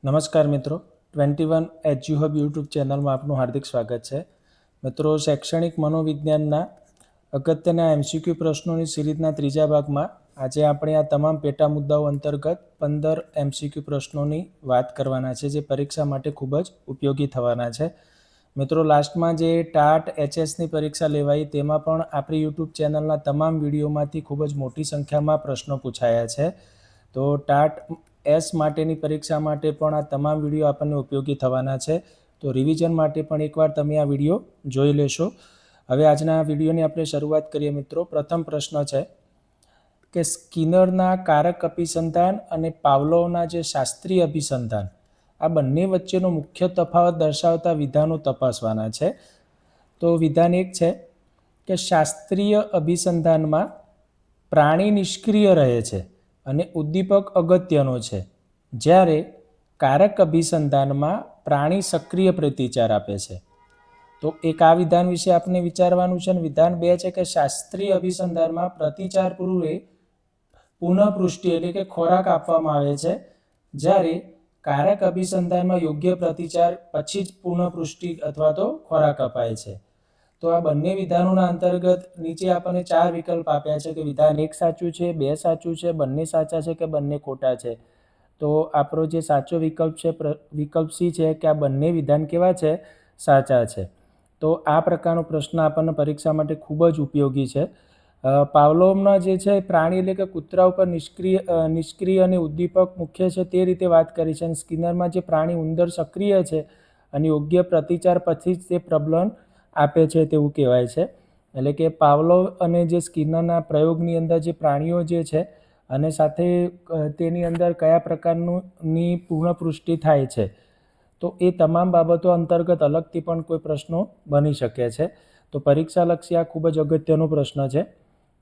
નમસ્કાર મિત્રો, 21 એજ્યુહબ યુટ્યુબ ચેનલમાં આપનું હાર્દિક સ્વાગત છે. મિત્રો, શૈક્ષણિક મનોવિજ્ઞાનના અગત્યના એમસીક્યુ પ્રશ્નોની સિરીઝના ત્રીજા ભાગમાં આજે આપણે આ તમામ પેટા મુદ્દાઓ અંતર્ગત 15 એમસીક્યુ પ્રશ્નોની વાત કરવાના છે, જે પરીક્ષા માટે ખૂબ જ ઉપયોગી થવાના છે. મિત્રો, લાસ્ટમાં જે ટાટ એચએસની પરીક્ષા લેવાઈ તેમાં પણ આપણી યુટ્યુબ ચેનલના તમામ વિડીયોમાંથી ખૂબ જ મોટી સંખ્યામાં પ્રશ્નો પૂછાયા છે. તો ટાટ એસ માટેની પરીક્ષા માટે પણ આ તમામ વિડીયો આપણને ઉપયોગી થવાના છે. તો રિવિઝન માટે પણ એકવાર તમે આ વિડીયો જોઈ લેશો. હવે આજના વિડીયોની આપણે શરૂઆત કરીએ મિત્રો. પ્રથમ પ્રશ્ન છે કે સ્કિનરના કારક અભિસંધાન અને પાવલોવના જે શાસ્ત્રીય અભિસંધાન, આ બંને વચ્ચેનો મુખ્ય તફાવત દર્શાવતા વિધાનો તપાસવાના છે. તો વિધાન એક છે કે શાસ્ત્રીય અભિસંધાનમાં પ્રાણી નિષ્ક્રિય રહે છે અને ઉદ્દીપક અગત્યનો છે, જ્યારે કારક અભિસંધાનમાં પ્રાણી સક્રિય પ્રતિચાર આપે છે. તો એક આ વિધાન વિશે આપણે વિચારવાનું છે. વિધાન 2 છે કે શાસ્ત્રીય અભિસંધાનમાં પ્રતિચાર પૂર્વે પુનઃપૃષ્ટિ એટલે કે ખોરાક આપવામાં આવે છે, જ્યારે કારક અભિસંધાનમાં યોગ્ય પ્રતિચાર પછી જ પુનઃપૃષ્ટિ અથવા તો ખોરાક અપાય છે. તો આ બંને વિધાનોના અંતર્ગત નીચે આપણને 4 વિકલ્પ આપ્યા છે કે વિધાન 1 સાચું છે, 2 સાચું છે, બંને સાચા છે કે બંને ખોટા છે. તો આપણો જે સાચો વિકલ્પ છે, વિકલ્પ સી છે કે આ બંને વિધાન કેવા છે? સાચા છે. તો આ પ્રકારનો પ્રશ્ન આપણને પરીક્ષા માટે ખૂબ જ ઉપયોગી છે. પાવલોવના જે છે પ્રાણી એટલે કે કૂતરા ઉપર નિષ્ક્રિય અને ઉદ્દીપક મુખ્ય છે તે રીતે વાત કરી છે. અને સ્કિનરમાં જે પ્રાણી ઉંદર સક્રિય છે અને યોગ્ય પ્રતિચાર પછી જ તે પ્રબલન આપે છે તેવું કહેવાય છે. એટલે કે પાવલોવ અને જે સ્કિનરના પ્રયોગની અંદર જે પ્રાણીઓ જે છે અને સાથે તેની અંદર કયા પ્રકારની પુનઃપૃષ્ટિ થાય છે, તો એ તમામ બાબતો અંતર્ગત અલગથી પણ કોઈ પ્રશ્નો બની શકે છે. તો પરીક્ષાલક્ષી આ ખૂબ જ અગત્યનો પ્રશ્ન છે.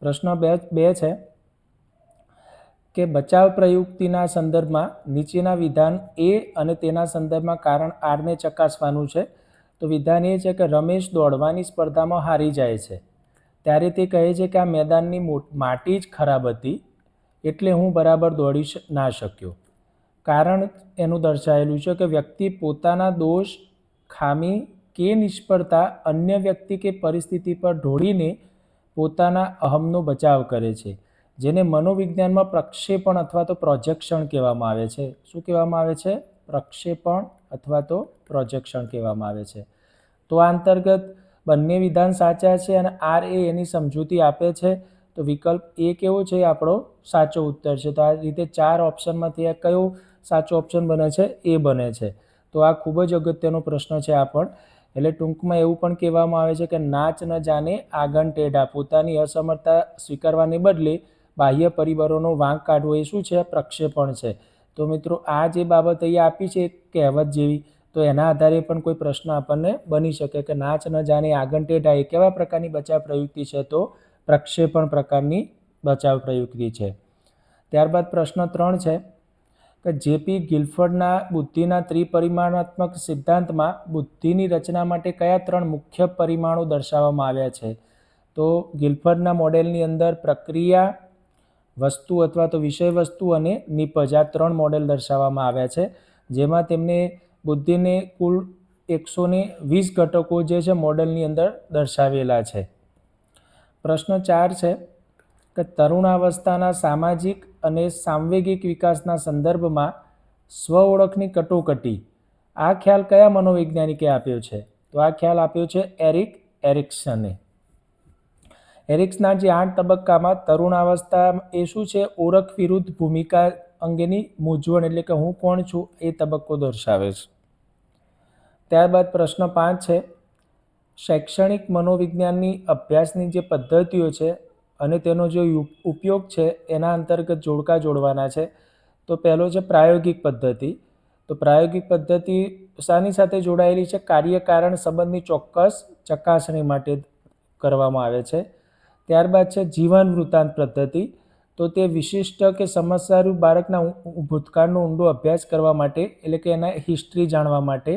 પ્રશ્ન 2 છે કે બચાવ પ્રયુક્તિના સંદર્ભમાં નીચેના વિધાન એ અને તેના સંદર્ભમાં કારણ આરને ચકાસવાનું છે. તો વિધાન એ છે કે રમેશ દોડવાની સ્પર્ધામાં હારી જાય છે, ત્યારે તે કહે છે કે આ મેદાનની માટી જ ખરાબ હતી, એટલે હું બરાબર દોડી ના શક્યો. કારણ એનું દર્શાવેલું છે કે વ્યક્તિ પોતાના દોષ, ખામી કે નિષ્ફળતા અન્ય વ્યક્તિ કે પરિસ્થિતિ પર ઢોળીને પોતાના અહમનો બચાવ કરે છે, જેને મનોવિજ્ઞાનમાં પ્રક્ષેપણ અથવા તો પ્રોજેક્શન કહેવામાં આવે છે. શું કહેવામાં આવે છે? પ્રક્ષેપણ અથવા તો પ્રોજેક્શન કહેવામાં આવે છે. તો આ અંતર્ગત બંને વિધાન સાચા છે અને આર એ એની સમજૂતી આપે છે. તો વિકલ્પ એ કેવો છે? આપણો સાચો ઉત્તર છે. તો આ રીતે 4 ઓપ્શનમાંથી આ કયો સાચો ઓપ્શન બને છે? એ બને છે. તો આ ખૂબ જ અગત્યનો પ્રશ્ન છે આ પણ. એટલે ટૂંકમાં એવું પણ કહેવામાં આવે છે કે નાચ ન જાણે આગન ટેઢા, પોતાની અસમર્થતા સ્વીકારવાને બદલે બાહ્ય પરિબળોનો વાંક કાઢવો એ શું છે? પ્રક્ષેપણ છે. તો મિત્રો, આ જે બાબત અહીંયા આપી છે કહેવત જેવી, તો એના આધારે પણ કોઈ પ્રશ્ન આપણને બની શકે કે નાચ ન જાણે આગન ટેઢા એ કેવા પ્રકારની બચાવ પ્રયુક્તિ છે? તો પ્રક્ષેપણ પ્રકારની બચાવ પ્રયુક્તિ છે. ત્યારબાદ પ્રશ્ન 3 છે કે જેપી ગિલફર્ડના બુદ્ધિના ત્રિપરિમાણાત્મક સિદ્ધાંતમાં બુદ્ધિની રચના માટે કયા 3 મુખ્ય પરિમાણો દર્શાવવામાં આવ્યા છે? તો ગિલફર્ડના મોડેલની અંદર પ્રક્રિયા, વસ્તુ અથવા તો વિષય વસ્તુ અને નિપજ, આ 3 મોડેલ દર્શાવવામાં આવ્યા છે, જેમાં તેમને બુદ્ધિને કુલ 120 ઘટકો જે છે મોડેલની અંદર દર્શાવેલા છે. પ્રશ્ન 4 છે કે તરુણાવસ્થાના સામાજિક અને સાંવેગિક વિકાસના સંદર્ભમાં સ્વ ઓળખની કટોકટી, આ ખ્યાલ કયા મનોવૈજ્ઞાનિકે આપ્યો છે? તો આ ખ્યાલ આપ્યો છે એરિક એરિક્સને. એરિક્સના જે 8 તબક્કામાં તરુણાવસ્થા એ શું છે? ઓળખ વિરુદ્ધ ભૂમિકા અંગેની મૂંઝવણ એટલે કે હું કોણ છું એ તબક્કો દર્શાવે છે. ત્યારબાદ પ્રશ્ન 5 છે શૈક્ષણિક મનોવિજ્ઞાનની અભ્યાસની જે પદ્ધતિઓ છે અને તેનો જે ઉપયોગ છે એના અંતર્ગત જોડકા જોડવાના છે. તો પહેલો છે પ્રાયોગિક પદ્ધતિ. તો પ્રાયોગિક પદ્ધતિ શાની સાથે જોડાયેલી છે? કાર્ય-કારણ સંબંધની ચોક્કસ ચકાસણી માટે કરવામાં આવે છે. ત્યારબાદ છે જીવન વૃત્તાંત પદ્ધતિ. તો તે વિશિષ્ટ કે સમસ્યારૂપ બાળકના ભૂતકાળનો ઊંડો અભ્યાસ કરવા માટે, એટલે કે એના હિસ્ટ્રી જાણવા માટે.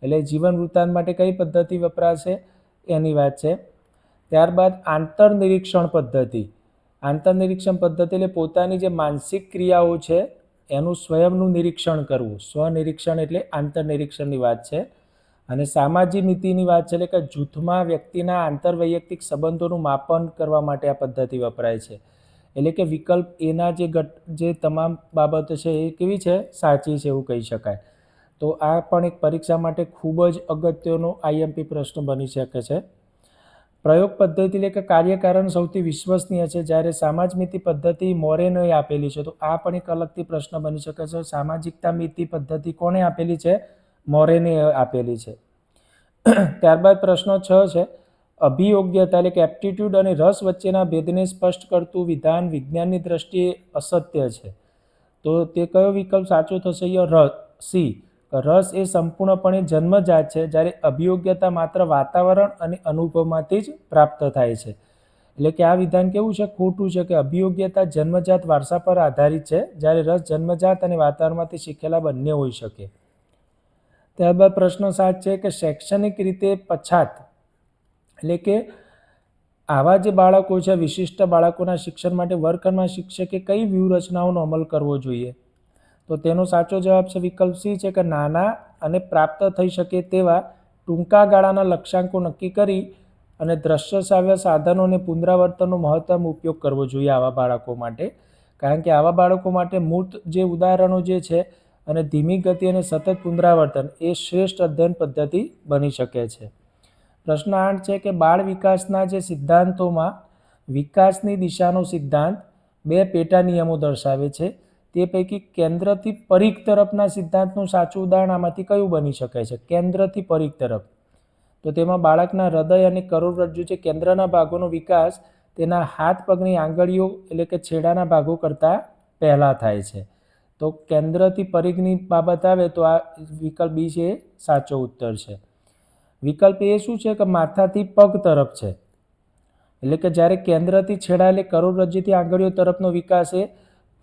એટલે જીવન વૃત્તાંત માટે કઈ પદ્ધતિ વપરાશે એની વાત છે. ત્યારબાદ આંતરનિરીક્ષણ પદ્ધતિ. આંતરનિરીક્ષણ પદ્ધતિ એટલે પોતાની જે માનસિક ક્રિયાઓ છે એનું સ્વયંનું નિરીક્ષણ કરવું. સ્વનિરીક્ષણ એટલે આંતરનિરીક્ષણની વાત છે. અને સામાજિક નીતિની વાત છે, એટલે કે જૂથમાં વ્યક્તિના આંતરવૈયક્તિક સંબંધોનું માપન કરવા માટે આ પદ્ધતિ વપરાય છે. એટલે કે વિકલ્પ એના જે તમામ બાબતો છે એ કેવી છે, સાચી છે એવું કહી શકાય. તો આ પણ એક પરીક્ષા માટે ખૂબ જ અગત્યનો આઈએમપી પ્રશ્ન બની શકે છે. પ્રયોગ પદ્ધતિ એટલે કે કાર્યકારણ સૌથી વિશ્વસનીય છે, જ્યારે સામાજિક નીતિ પદ્ધતિ મોરેનોએ આપેલી છે. તો આ પણ એક અલગથી પ્રશ્ન બની શકે છે. સામાજિકતા નીતિ પદ્ધતિ કોણે આપેલી છે? મોરેને આપેલી છે. ત્યારબાદ પ્રશ્ન 6 છે, અભિયોગ્યતા એટલે કે એપ્ટિટ્યૂડ અને રસ વચ્ચેના ભેદને સ્પષ્ટ કરતું વિધાન વિજ્ઞાનની દ્રષ્ટિએ અસત્ય છે. તો તે કયો વિકલ્પ સાચો થશે? સી. રસ એ સંપૂર્ણપણે જન્મજાત છે, જ્યારે અભિયોગ્યતા માત્ર વાતાવરણ અને અનુભવમાંથી જ પ્રાપ્ત થાય છે. એટલે કે આ વિધાન કેવું છે? ખોટું છે, કે અભિયોગ્યતા જન્મજાત વારસા પર આધારિત છે, જ્યારે રસ જન્મજાત અને વાતાવરણમાંથી શીખેલા બંને હોઈ શકે. ત્યારબાદ પ્રશ્ન 7 છે કે શૈક્ષણિક રીતે પછાત એટલે કે આવા જે બાળકો છે, વિશિષ્ટ બાળકોના શિક્ષણ માટે વર્ગખંડમાં શિક્ષકે કઈ વ્યૂહરચનાઓનો અમલ કરવો જોઈએ? તો તેનો સાચો જવાબ છે વિકલ્પ સી છે, કે નાના અને પ્રાપ્ત થઈ શકે તેવા ટૂંકા ગાળાના લક્ષ્યાંકો નક્કી કરી અને દ્રશ્ય શ્રાવ્ય સાધનો અને પુનરાવર્તનનો મહત્તમ ઉપયોગ કરવો જોઈએ આવા બાળકો માટે. કારણ કે આવા બાળકો માટે મૂર્ત જે ઉદાહરણો જે છે અને ધીમી ગતિ અને સતત પુનરાવર્તન એ શ્રેષ્ઠ અધ્યયન પદ્ધતિ બની શકે છે. પ્રશ્ન 8 છે કે બાળ વિકાસના જે સિદ્ધાંતોમાં વિકાસની દિશાનો સિદ્ધાંત 2 પેટા નિયમો દર્શાવે છે. તે પૈકી કેન્દ્રથી પરિઘ તરફના સિદ્ધાંતનું સાચું ઉદાહરણ આમાંથી કયું બની શકે છે? કેન્દ્રથી પરિઘ તરફ. તો તેમાં બાળકના હૃદય અને કરોડરજ્જુ જે કેન્દ્રના ભાગોનો વિકાસ તેના હાથ પગની આંગળીઓ એટલે કે છેડાના ભાગો કરતાં પહેલાં થાય છે. તો કેન્દ્રથી પરિઘની બાબત આવે તો આ વિકલ્પ બી છે એ સાચો ઉત્તર છે. વિકલ્પ એ શું છે? કે માથાથી પગ તરફ છે. એટલે કે જ્યારે કેન્દ્રથી છેડા એટલે કરોડરજ્જુથી આંગળીઓ તરફનો વિકાસ એ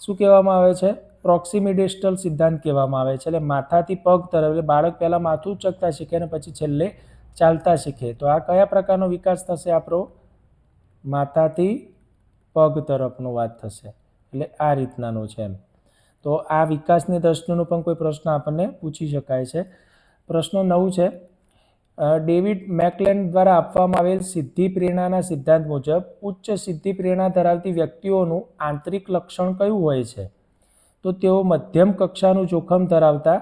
શું કહેવામાં આવે છે? પ્રોક્સિમિડિસ્ટલ સિદ્ધાંત કહેવામાં આવે છે. એટલે માથાથી પગ તરફ, એટલે બાળક પહેલાં માથું ઉચકતા શીખે અને પછી છેલ્લે ચાલતા શીખે. તો આ કયા પ્રકારનો વિકાસ થશે આપણો? માથાથી પગ તરફનો વાત થશે. એટલે આ રીતનાનો છે એમ. તો આ વિકાસની દ્રષ્ટિનો પણ કોઈ પ્રશ્ન આપણને પૂછી શકાય છે. પ્રશ્ન 9 છે, ડેવિડ મેકલેન્ડ દ્વારા આપવામાં આવેલ સિદ્ધિ પ્રેરણાના સિદ્ધાંત મુજબ ઉચ્ચ સિદ્ધિ પ્રેરણા ધરાવતી વ્યક્તિઓનું આંતરિક લક્ષણ કયું હોય છે? તો તેઓ મધ્યમ કક્ષાનું જોખમ ધરાવતા,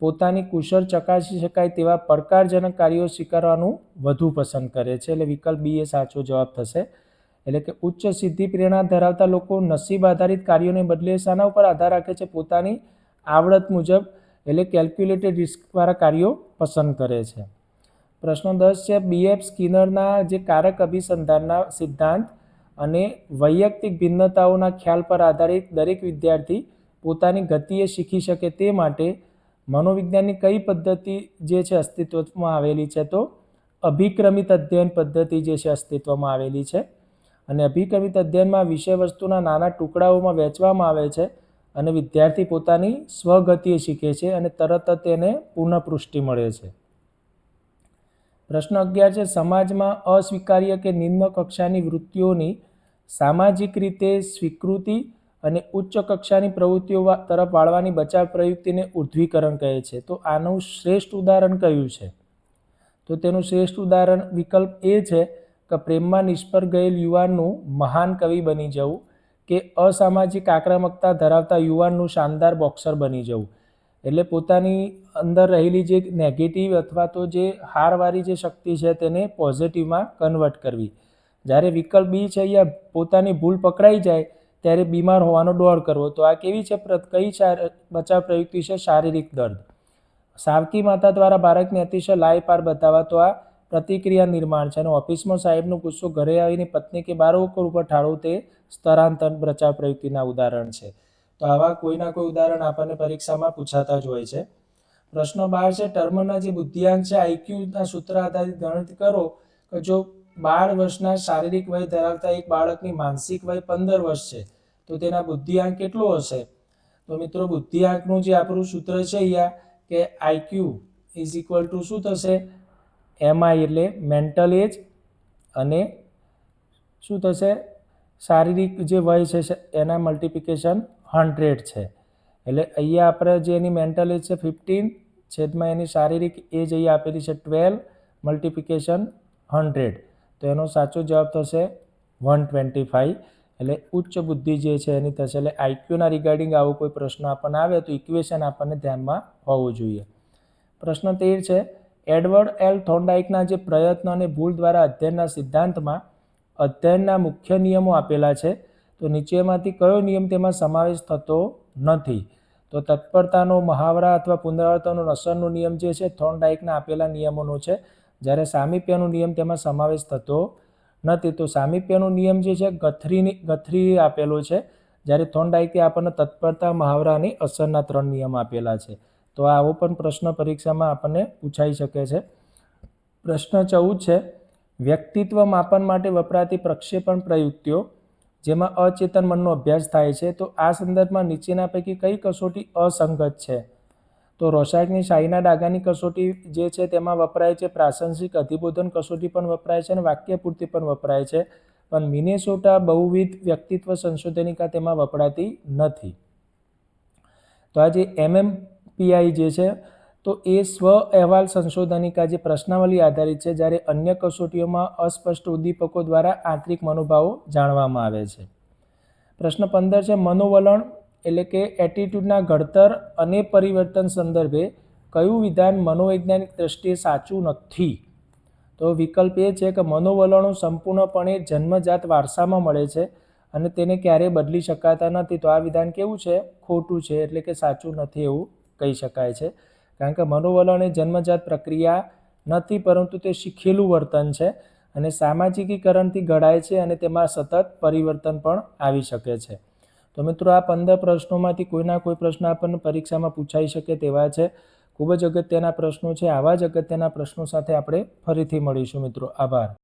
પોતાની કુશળ ચકાસી શકાય તેવા પડકારજનક કાર્યો સ્વીકારવાનું વધુ પસંદ કરે છે. એટલે વિકલ્પ બી એ સાચો જવાબ થશે. એટલે કે ઉચ્ચ સિદ્ધિ પ્રેરણા ધરાવતા લોકો નસીબ આધારિત કાર્યોને બદલે શાના ઉપર આધાર રાખે છે? પોતાની આવડત મુજબ એટલે કેલ્ક્યુલેટેડ રિસ્કવાળા કાર્યો પસંદ કરે છે. પ્રશ્ન 10 છે, BF સ્કિનરના જે કારક અભિસંધાનના સિદ્ધાંત અને વૈયક્તિક ભિન્નતાઓના ખ્યાલ પર આધારિત દરેક વિદ્યાર્થી પોતાની ગતિએ શીખી શકે તે માટે મનોવિજ્ઞાનની કઈ પદ્ધતિ જે છે અસ્તિત્વમાં આવેલી છે? તો અભિક્રમિત અધ્યયન પદ્ધતિ જે છે અસ્તિત્વમાં આવેલી છે. અને અભિક્રમિત અધ્યયનમાં વિષય વસ્તુના નાના ટુકડાઓમાં વહેંચવામાં આવે છે અને વિદ્યાર્થી પોતાની સ્વગતિએ શીખે છે અને તરત જ તેને પુનઃપુષ્ટિ મળે છે. પ્રશ્ન 11 છે, સમાજમાં અસ્વીકાર્ય કે નિમ્ન કક્ષાની વૃત્તિઓની સામાજિક રીતે સ્વીકૃતિ અને ઉચ્ચ કક્ષાની પ્રવૃત્તિઓ તરફ વાળવાની બચાવ પ્રયુક્તિને ઉર્ધ્વીકરણ કહે છે. તો આનું શ્રેષ્ઠ ઉદાહરણ કયું છે? તો તેનું શ્રેષ્ઠ ઉદાહરણ વિકલ્પ એ છે કે પ્રેમમાં નિષ્ફળ ગયેલ યુવાનનું મહાન કવિ બની જવું, કે અસામાજિક આક્રમકતા ધરાવતા યુવાનનું શાનદાર બોક્સર બની જવું. એટલે પોતાની અંદર રહેલી જે નેગેટિવ અથવા તો જે હારવાળી જે શક્તિ છે તેને પોઝિટિવમાં કન્વર્ટ કરવી. જ્યારે વિકલ્પ બી છે, અહીંયા પોતાની ભૂલ પકડાઈ જાય ત્યારે બીમાર હોવાનો ડોળ કરવો. તો આ કેવી છે? કઈ બચાવ પ્રયુક્તિ છે? શારીરિક દર્દ. સાવકી માતા દ્વારા બાળકને અતિશય લાય પાર બતાવવા, તો આ પ્રતિક્રિયા નિર્માણ છે. અને ઓફિસમાં સાહેબનો ગુસ્સો ઘરે આવીને પત્ની કે બાળકો ઉપર ઠાળો, તે સ્થળાંતર બચાવ પ્રયુક્તિના ઉદાહરણ છે. તો આવા કોઈના કોઈ ઉદાહરણ આપણને પરીક્ષામાં પૂછાતા જ હોય છે. પ્રશ્ન 12 છે, ટર્મના જે બુદ્ધિઆંક છે IQના સૂત્ર આધારિત ગણતરી કરો કે જો 12 વર્ષના શારીરિક વય ધરાવતા એક બાળકની માનસિક વય 15 વર્ષ છે તો તેના બુદ્ધિઆંક કેટલો હશે? તો મિત્રો બુદ્ધિઆંકનું જે આપણું સૂત્ર છે અહીંયા કે IQ ઇઝ ઇક્વલ ટુ શું થશે? MI એટલે મેન્ટલ એજ અને શું થશે? શારીરિક જે વય છે એના મલ્ટિપ્લિકેશન 100 છે. એટલે અહીંયા આપણે જે એની મેન્ટલ એજ છે 15 છેદમાં એની શારીરિક એજ અહીંયા આપેલી છે 12 મલ્ટિપ્લિકેશન 100, તો એનો સાચો જવાબ થશે 125. એટલે ઉચ્ચ બુદ્ધિ જે છે એની થશે. એટલે આઈક્યુના રિગાર્ડિંગ આવો કોઈ પ્રશ્ન આપણને આવે તો ઇક્વેશન આપણને ધ્યાનમાં હોવું જોઈએ. પ્રશ્ન 13 છે, એડવર્ડ એલ થોર્નડાઇકના જે પ્રયત્ન અને ભૂલ દ્વારા અધ્યયનના સિદ્ધાંતમાં અધ્યયનના મુખ્ય નિયમો આપેલા છે, તો નીચેમાંથી કયો નિયમ તેમાં સમાવેશ થતો નથી? તો તત્પરતાનો, મહાવરા અથવા પુનરાવર્તનનો, અસરનો નિયમ જે છે થોર્નડાઇકના આપેલા નિયમોનો છે, જ્યારે સામીપ્યનો નિયમ તેમાં સમાવેશ થતો નથી. તો સામીપ્યનો નિયમ જે છે ગથરી આપેલો છે, જ્યારે થોર્નડાઇકે આપણને તત્પરતા, મહાવરા અને અસરના 3 નિયમ આપેલા છે. તો આવો પણ પ્રશ્ન પરીક્ષામાં આપણને પૂછાઈ શકે છે. પ્રશ્ન 14 છે, વ્યક્તિત્વ માપન માટે વપરાતી પ્રક્ષેપણ પ્રયુક્તિઓ જેમાં અચેતન મનનો અભ્યાસ થાય છે, તો આ સંદર્ભમાં નીચેના પૈકી કઈ કસોટી અસંગત છે? તો રોસાકની શાહીના ડાઘાની કસોટી જે છે તેમાં વપરાય છે, પ્રાસંગિક અધિબોધન કસોટી પણ વપરાય છે અને વાક્ય પૂર્તિ પણ વપરાય છે, પણ મિનેસોટા બહુવિધ વ્યક્તિત્વ સંશોધનિકા તેમાં વપરાતી નથી. તો આ જે MMPI જે છે તો એ સ્વ અહેવાલ સંશોધનિકા જે પ્રશ્નાવલી આધારિત છે, જ્યારે અન્ય કસોટીઓમાં અસ્પષ્ટ ઉદ્દીપકો દ્વારા આંતરિક મનોભાવો જાણવામાં આવે છે. પ્રશ્ન 15 છે, મનોવલણ એટલે કે એટીટ્યૂડના ઘડતર અને પરિવર્તન સંદર્ભે કયું વિધાન મનોવૈજ્ઞાનિક દ્રષ્ટિએ સાચું નથી? તો વિકલ્પ એ છે કે મનોવલણો સંપૂર્ણપણે જન્મજાત વારસામાં મળે છે અને તેને ક્યારેય બદલી શકાતા નથી. તો આ વિધાન કેવું છે? ખોટું છે, એટલે કે સાચું નથી એવું કહી શકાય છે. કારણ કે મનોવલણ એ જન્મજાત પ્રક્રિયા નથી, પરંતુ તે શીખેલું વર્તન છે અને સામાજિકીકરણથી ઘડાય છે અને તેમાં સતત પરિવર્તન પણ આવી શકે છે. તો મિત્રો, આ 15 પ્રશ્નોમાંથી કોઈના કોઈ પ્રશ્ન આપણને પરીક્ષામાં પૂછાઈ શકે તેવા છે. ખૂબ જ અગત્યના પ્રશ્નો છે. આવા જ અગત્યના પ્રશ્નો સાથે આપણે ફરીથી મળીશું મિત્રો. આભાર.